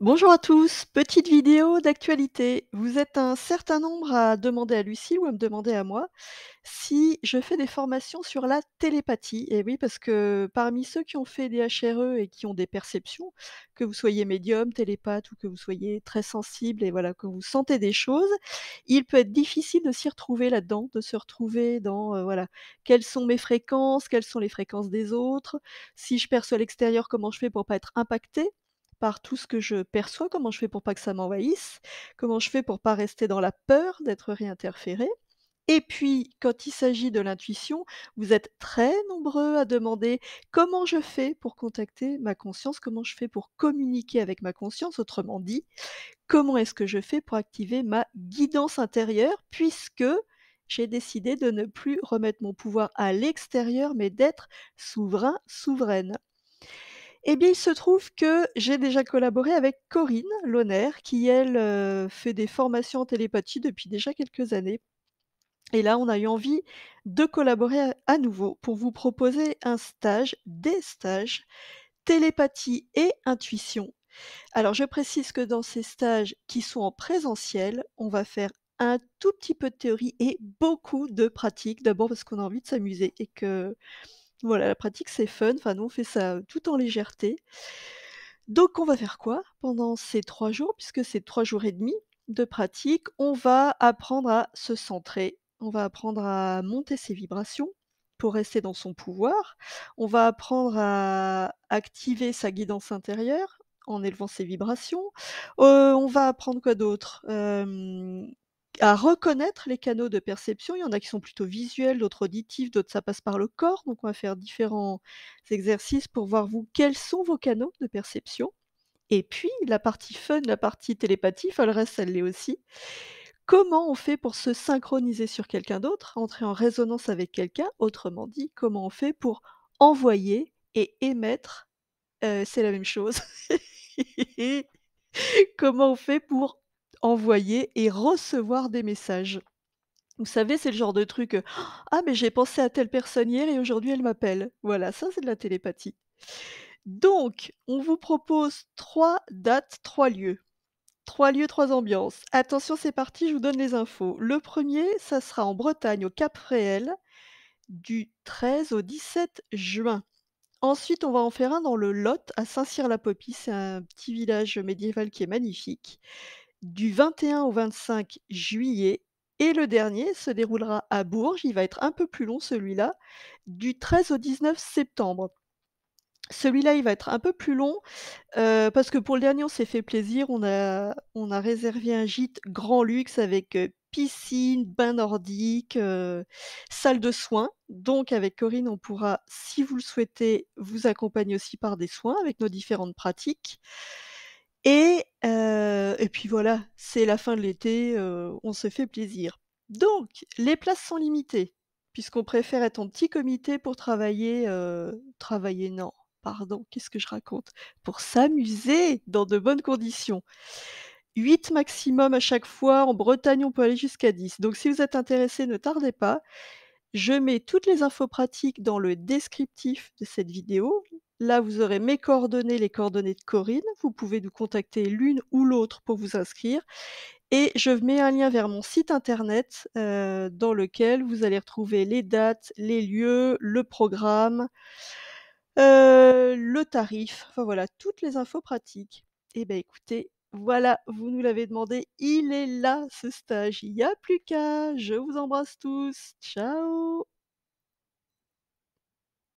Bonjour à tous, petite vidéo d'actualité. Vous êtes un certain nombre à demander à Lucie ou à me demander à moi si je fais des formations sur la télépathie. Et oui, parce que parmi ceux qui ont fait des HRE et qui ont des perceptions, que vous soyez médium, télépathe ou que vous soyez très sensible et voilà, que vous sentez des choses, il peut être difficile de s'y retrouver là-dedans, de se retrouver dans voilà, quelles sont mes fréquences, quelles sont les fréquences des autres, si je perçois l'extérieur, comment je fais pour pas être impacté par tout ce que je perçois, comment je fais pour pas que ça m'envahisse, comment je fais pour pas rester dans la peur d'être réinterféré. Et puis, quand il s'agit de l'intuition, vous êtes très nombreux à demander comment je fais pour contacter ma conscience, comment je fais pour communiquer avec ma conscience, autrement dit, comment est-ce que je fais pour activer ma guidance intérieure, puisque j'ai décidé de ne plus remettre mon pouvoir à l'extérieur, mais d'être souverain, souveraine. Eh bien, il se trouve que j'ai déjà collaboré avec Corinne Lonner qui elle, fait des formations en télépathie depuis déjà quelques années. Et là, on a eu envie de collaborer à nouveau pour vous proposer un stage, des stages, télépathie et intuition. Alors je précise que dans ces stages qui sont en présentiel, on va faire un tout petit peu de théorie et beaucoup de pratique. D'abord parce qu'on a envie de s'amuser et que voilà, la pratique c'est fun, enfin nous on fait ça, tout en légèreté. Donc on va faire quoi pendant ces 3 jours? Puisque c'est 3 jours et demi de pratique, on va apprendre à se centrer, on va apprendre à monter ses vibrations pour rester dans son pouvoir. On va apprendre à activer sa guidance intérieure en élevant ses vibrations. On va apprendre quoi d'autre? À reconnaître les canaux de perception. Il y en a qui sont plutôt visuels, d'autres auditifs, d'autres ça passe par le corps. Donc on va faire différents exercices pour voir vous, quels sont vos canaux de perception. Et puis la partie fun, la partie télépathie, enfin le reste ça l'est aussi. Comment on fait pour se synchroniser sur quelqu'un d'autre, entrer en résonance avec quelqu'un? Autrement dit, comment on fait pour envoyer et émettre, c'est la même chose. Comment on fait pour envoyer et recevoir des messages? Vous savez, c'est le genre de truc, «Ah mais j'ai pensé à telle personne hier et aujourd'hui elle m'appelle». Voilà, ça c'est de la télépathie. Donc, on vous propose 3 dates, 3 lieux. 3 lieux, 3 ambiances. Attention, c'est parti, je vous donne les infos. Le premier, ça sera en Bretagne, au Cap-Fréhel, du 13 au 17 juin. Ensuite, on va en faire un dans le Lot, à Saint-Cyr-la-Popie. C'est un petit village médiéval qui est magnifique, du 21 au 25 juillet. Et le dernier se déroulera à Bourges. Il va être un peu plus long celui-là, du 13 au 19 septembre. Celui-là, il va être un peu plus long, parce que pour le dernier, on s'est fait plaisir. On a réservé un gîte grand luxe avec, piscine, bain nordique, salle de soins. Donc avec Corinne, on pourra, si vous le souhaitez, vous accompagner aussi par des soins avec nos différentes pratiques. Et puis voilà, c'est la fin de l'été, on se fait plaisir. Donc les places sont limitées, puisqu'on préfère être en petit comité pour travailler non, pardon, qu'est-ce que je raconte? Pour s'amuser dans de bonnes conditions. 8 maximum à chaque fois, en Bretagne, on peut aller jusqu'à 10. Donc si vous êtes intéressés, ne tardez pas. Je mets toutes les infos pratiques dans le descriptif de cette vidéo. Là, vous aurez mes coordonnées, les coordonnées de Corinne. Vous pouvez nous contacter l'une ou l'autre pour vous inscrire et je mets un lien vers mon site internet, dans lequel vous allez retrouver les dates, les lieux, le programme, le tarif, enfin voilà, toutes les infos pratiques. Et ben écoutez, voilà, vous nous l'avez demandé, il est là ce stage, il y a plus qu'à. Je vous embrasse tous. Ciao.